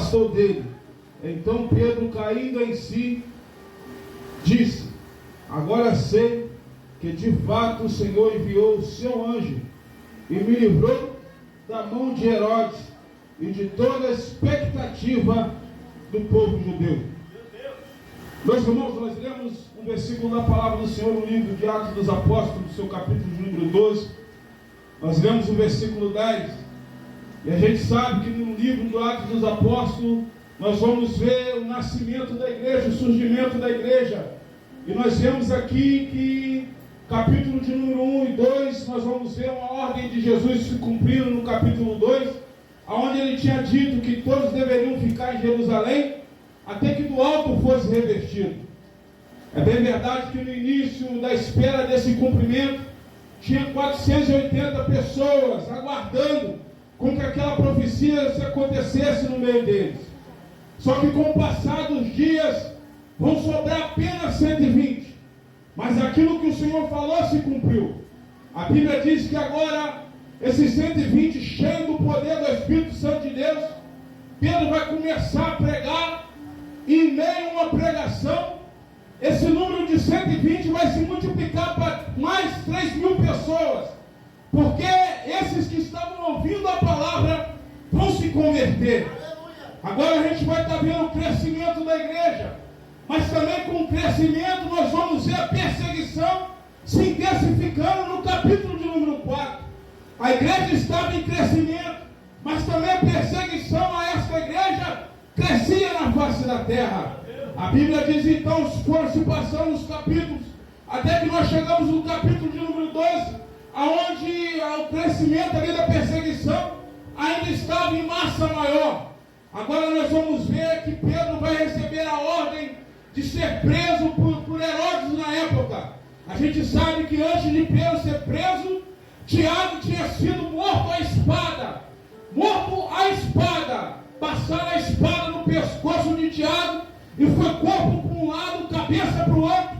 afastou dele. Então Pedro, caindo em si, disse: agora sei que de fato o Senhor enviou o seu anjo e me livrou da mão de Herodes e de toda a expectativa do povo judeu. Meus irmãos, nós lemos um versículo da palavra do Senhor no livro de Atos dos Apóstolos, seu capítulo de número 12. Nós lemos o versículo 10. E a gente sabe que no livro do Atos dos Apóstolos nós vamos ver o nascimento da igreja, o surgimento da igreja. E nós vemos aqui que capítulo de número 1 e 2, nós vamos ver uma ordem de Jesus se cumprindo no capítulo 2, onde ele tinha dito que todos deveriam ficar em Jerusalém, até que do alto fosse revestido. É bem verdade que no início da espera desse cumprimento, tinha 480 pessoas aguardando com que aquela profecia se acontecesse no meio deles. Só que com o passar dos dias, vão sobrar apenas 120. Mas aquilo que o Senhor falou se cumpriu. A Bíblia diz que agora, esses 120, cheios do poder do Espírito Santo de Deus, Pedro vai começar a pregar, e em meio a uma pregação, esse número de 120 vai se multiplicar para mais 3.000 pessoas, porque esses que estavam ouvindo a palavra vão se converter. Agora a gente vai estar vendo o crescimento da igreja, mas também com o crescimento nós vamos ver a perseguição se intensificando no capítulo de número 4. A igreja estava em crescimento, mas também a perseguição a esta igreja crescia na face da terra. A Bíblia diz então, foram se passando os capítulos, até que nós chegamos no capítulo de número 12, aonde o crescimento ali da perseguição ainda estava em massa maior. Agora nós vamos ver que Pedro vai receber a ordem de ser preso por Herodes na época. A gente sabe que antes de Pedro ser preso, Tiago tinha sido morto à espada. Morto à espada. Passaram a espada no pescoço de Tiago e foi corpo para um lado, cabeça para o outro.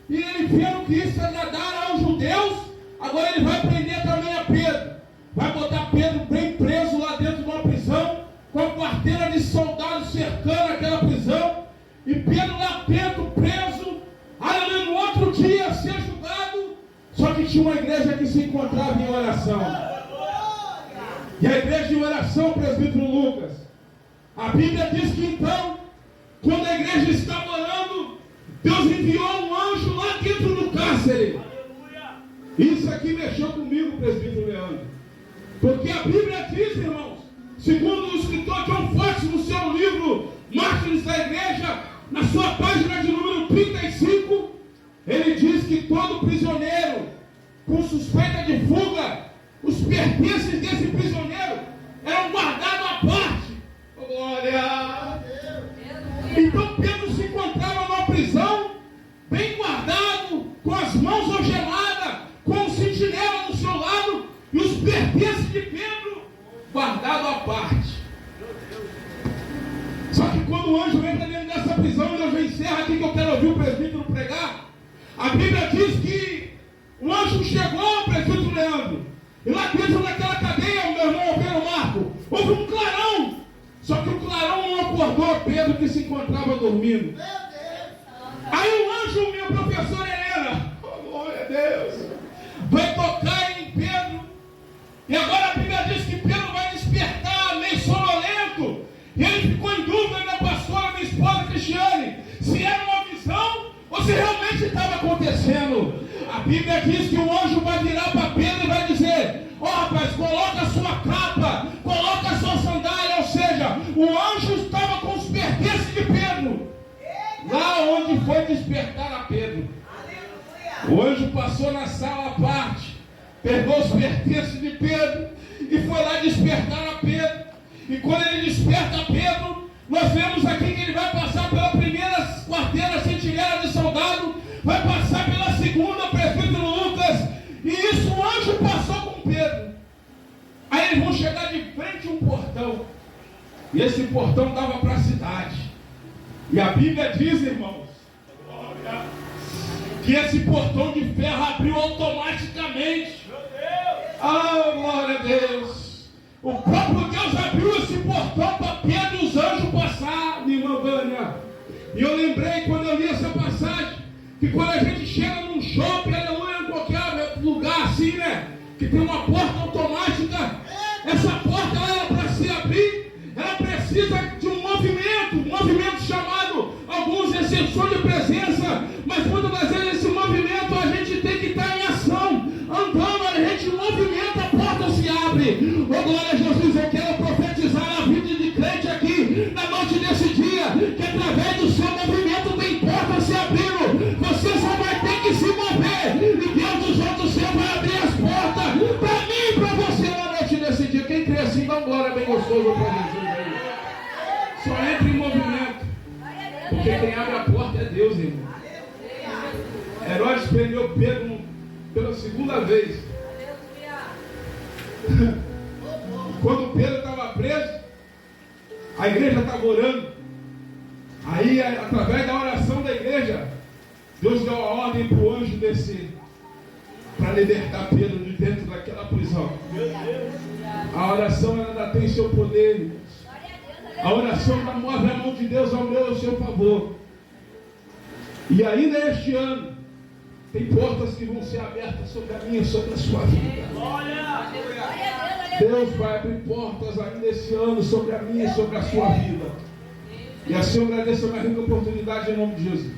E ele vendo que isso agradara aos judeus, agora ele vai prender também a Pedro. Vai botar Pedro bem preso lá dentro de uma prisão, com a quarteira de soldados cercando aquela prisão. E Pedro lá dentro, preso, aleluia, no outro dia ser julgado. Só que tinha uma igreja que se encontrava em oração. E a igreja em oração, presbítero Lucas, a Bíblia diz que então, quando a igreja estava orando, Deus enviou um anjo lá dentro do cárcere. Isso aqui mexeu comigo, presbítero Leandro. Porque a Bíblia diz, irmãos, segundo o escritor John Fox, no seu livro Mártires da Igreja, na sua página de número 35, ele diz que todo prisioneiro com suspeita de fuga, os pertences desse prisioneiro eram guardados à parte. Glória! Então Pedro se encontrava numa prisão, bem guardado, com as mãos algemadas, com um sentinela no seu lado, e os pertences de Pedro guardados à parte. Só que quando o anjo entra dentro dessa prisão, e eu já encerro aqui que eu quero ouvir o presbítero pregar, a Bíblia diz que o anjo chegou, presbítero Leandro, e lá dentro daquela cadeia, meu irmão Pedro Marco, houve um clarão. Só que o clarão não acordou Pedro, que se encontrava dormindo. Aí o anjo, minha professora Helena, oh, glória a Deus, vai tocar em Pedro. E agora a Bíblia diz que Pedro vai despertar meio sonolento. E ele ficou em dúvida, minha pastora, minha esposa Cristiane, se era uma visão ou se realmente estava acontecendo. A Bíblia diz que o anjo vai virar para Pedro e vai dizer: ó, rapaz, coloca a sua capa, coloca a sua sandália. Ou seja, o anjo estava com os pertences de Pedro, lá onde foi despertar a Pedro. O anjo passou na sala à parte, pegou os pertences de Pedro e foi lá despertar a Pedro. E quando ele desperta Pedro, nós vemos aqui que ele vai passar pela primeira quarteira sentinela de soldado, vai passar pela segunda, presbítero Lucas, e isso o anjo passou com Pedro. Aí eles vão chegar de frente a um portão, e esse portão dava para a cidade. E a Bíblia diz, irmãos, que esse portão de ferro abriu automaticamente. Ah, glória a Deus! O próprio Deus abriu esse portão para Pedro e os anjos que quando a gente chega num shopping, aleluia, em qualquer lugar assim, né? Que tem uma porta automática, essa porta, ela para se abrir, ela precisa de um movimento chamado, alguns exceção de presença, mas muitas das vezes esse movimento a gente tem que estar em ação, andando, a gente movimenta, a porta se abre. Oh, glória a Jesus, eu quero profetizar na vida de crente aqui, na noite desse dia, que através do seu movimento tem porta se abrindo, você só vai ter que se mover, e Deus dos outros céus vai abrir as portas, para mim e para você na noite desse dia. Quem crê assim, dá um glória bem gostoso para Jesus aí. Só entra em movimento, porque quem abre a porta é Deus, irmão. Herodes prendeu Pedro pela segunda vez. Quando Pedro estava preso, a igreja estava orando. Aí, através da oração da igreja, Deus deu a ordem para o anjo descer, para libertar Pedro de dentro daquela prisão. A oração ainda tem seu poder, irmãos. A oração ainda move a mão de Deus ao meu e ao seu favor. E ainda este ano, tem portas que vão ser abertas sobre a minha e sobre a sua vida. Deus vai abrir portas ainda esse ano sobre a minha e sobre a sua vida. E assim eu agradeço a minha rica oportunidade em nome de Jesus.